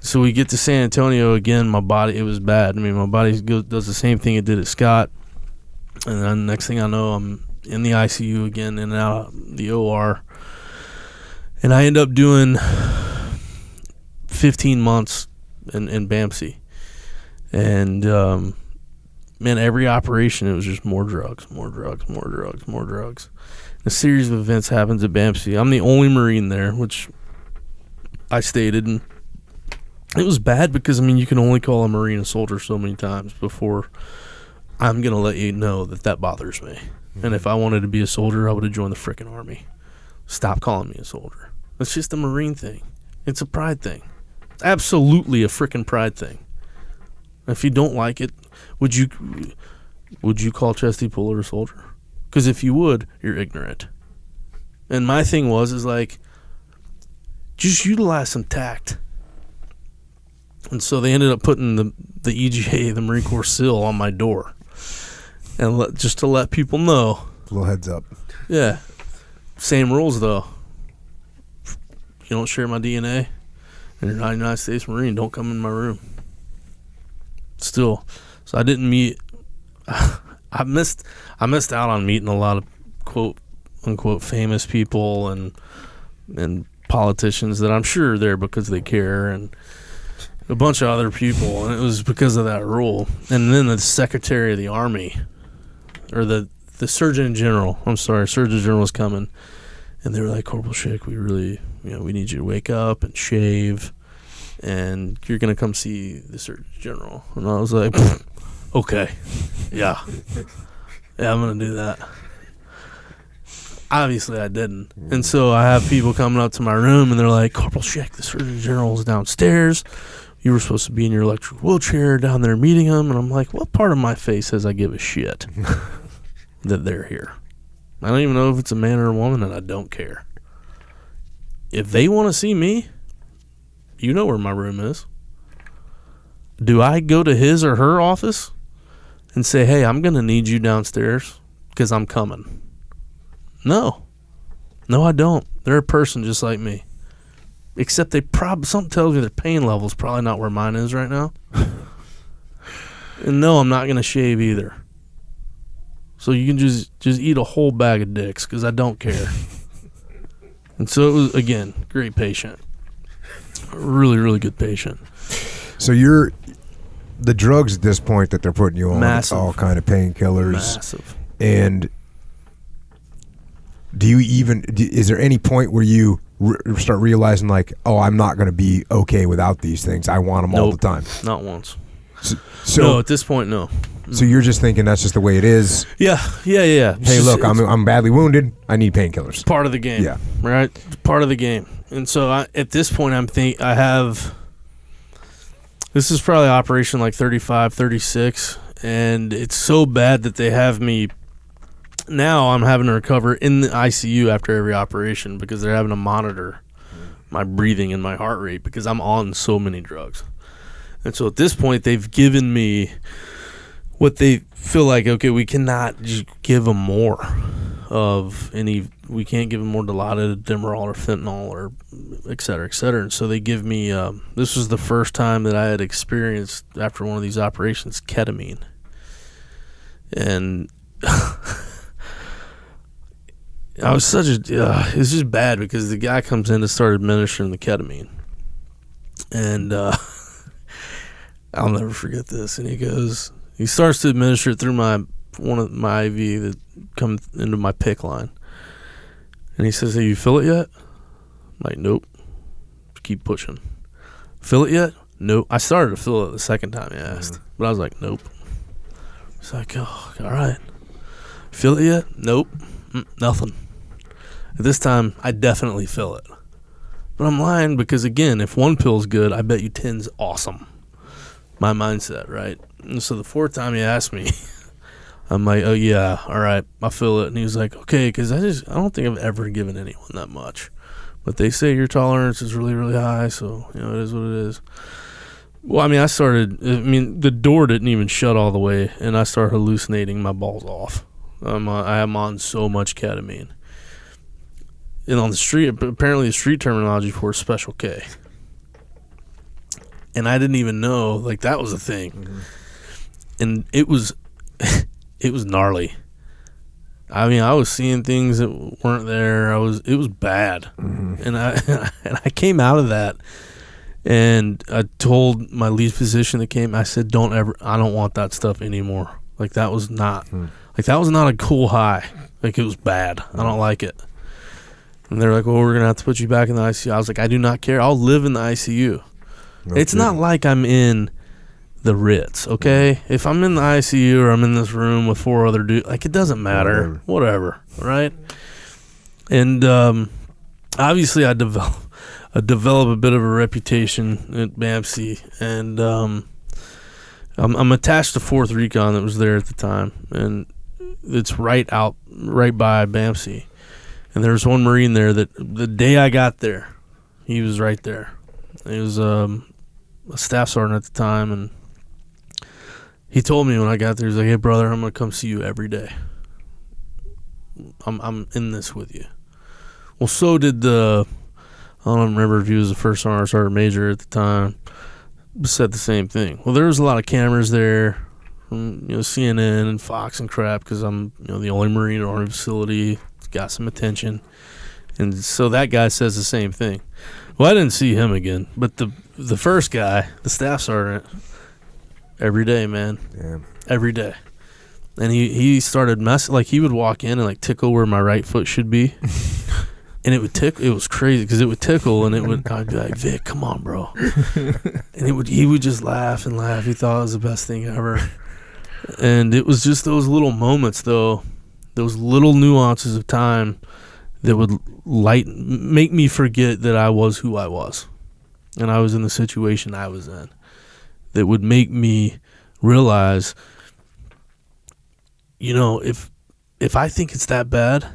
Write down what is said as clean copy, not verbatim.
So we get to San Antonio again. My body, it was bad. I mean, my body does the same thing it did at Scott. And then next thing I know, I'm in the ICU again, in and out of the OR. And I end up doing 15 months in Bamsey. And, man, every operation, it was just more drugs. A series of events happens at Bamsey. I'm the only Marine there, which I stated. And it was bad because, I mean, you can only call a Marine a soldier so many times before I'm going to let you know that bothers me. And if I wanted to be a soldier, I would have joined the frickin' Army. Stop calling me a soldier. It's just a Marine thing. It's a pride thing. It's absolutely a frickin' pride thing. If you don't like it, would you call Chesty Puller a soldier? Because if you would, you're ignorant. And my thing is like, just utilize some tact. And so they ended up putting the EGA, the Marine Corps seal, on my door. And just to let people know. A little heads up. Yeah. Same rules, though. You don't share my DNA, and you're not a United States Marine, don't come in my room. Still. So I didn't meet. I missed out on meeting a lot of quote unquote famous people and politicians that I'm sure are there because they care, and a bunch of other people, and it was because of that rule. And then the Secretary of the Army, or the Surgeon General, Surgeon General was coming, and they were like, Corporal Schick, we really, we need you to wake up and shave, and you're going to come see the Surgeon General. And I was like, okay, yeah, I'm going to do that. Obviously, I didn't. And so I have people coming up to my room, and they're like, Corporal Schick, the Surgeon General is downstairs. You were supposed to be in your electric wheelchair down there meeting him. And I'm like, what part of my face says I give a shit that they're here? I don't even know if it's a man or a woman, and I don't care. If they want to see me, you know where my room is. Do I go to his or her office and say, hey, I'm going to need you downstairs because I'm coming? No, I don't. They're a person just like me. Except something tells me their pain level is probably not where mine is right now. And no, I'm not going to shave either. So you can just eat a whole bag of dicks because I don't care. And so it was, again, great patient. Really, really good patient. So the drugs at this point that they're putting you on, massive. All kind of painkillers. Massive. And is there any point where you start realizing like, oh, I'm not going to be okay without these things. I want them all the time. Not once. So no, at this point, no. So you're just thinking that's just the way it is. Yeah. Hey, look, I'm badly wounded. I need painkillers. Part of the game. Yeah. Right. Part of the game. And so at this point, this is probably operation like 35, 36, and it's so bad that they have me. Now I'm having to recover in the ICU after every operation because they're having to monitor my breathing and my heart rate because I'm on so many drugs. And so at this point, they've given me what they feel like, okay, we cannot just give them more of any, we can't give them more Dilaudid, Demerol, or fentanyl, or et cetera, et cetera. And so they give me, this was the first time that I had experienced, after one of these operations, ketamine. And I was it's just bad because the guy comes in to start administering the ketamine. And I'll never forget this. And he starts to administer it through one of my IV that comes into my PICC line. And he says, hey, you feel it yet? I'm like, nope. Just keep pushing. Feel it yet? Nope. I started to feel it the second time he asked. But I was like, nope. It's like, oh, all right. Feel it yet? Nope. Nothing. At this time, I definitely feel it. But I'm lying because, again, if one pill's good, I bet you 10's awesome. My mindset, right? And so the fourth time he asked me, I'm like, oh, yeah, all right, I feel it. And he was like, okay, because I don't think I've ever given anyone that much. But they say your tolerance is really, really high, so, it is what it is. Well, I mean, the door didn't even shut all the way, and I started hallucinating my balls off. I am on so much ketamine. And on the street, apparently the street terminology for Special K. and I didn't even know like that was a thing, and it was it was gnarly. I mean, I was seeing things that weren't there. It was bad, and I came out of that, and I told my lead physician that came. I said, I don't want that stuff anymore. Like that was not a cool high. Like it was bad. I don't like it. And they're like, well, we're gonna have to put you back in the ICU. I was like, I do not care. I'll live in the ICU. It's not like I'm in the Ritz, okay? If I'm in the ICU or I'm in this room with 4 other dudes, like it doesn't matter. Whatever, right? And obviously I develop a bit of a reputation at Bamsey, and I'm attached to 4th Recon that was there at the time, and it's right by Bamsey. And there was one Marine there that the day I got there, he was right there. He was a staff sergeant at the time, and he told me when I got there, he's like, hey, brother, I'm going to come see you every day. I'm in this with you. Well, so did I don't remember if he was the first sergeant major at the time, said the same thing. Well, there was a lot of cameras there from CNN and Fox and crap because I'm the only Marine in our facility. It's got some attention. And so that guy says the same thing. Well, I didn't see him again, but the first guy, the staff sergeant, every day, man. Yeah. Every day. And he started messing, like he would walk in and like tickle where my right foot should be. And it would tickle. It was crazy because it would tickle, and I'd be like, Vic, come on, bro. And he would just laugh and laugh. He thought it was the best thing ever. And it was just those little moments, though, those little nuances of time that would make me forget that I was who I was. And I was in the situation I was in. That would make me realize, if I think it's that bad,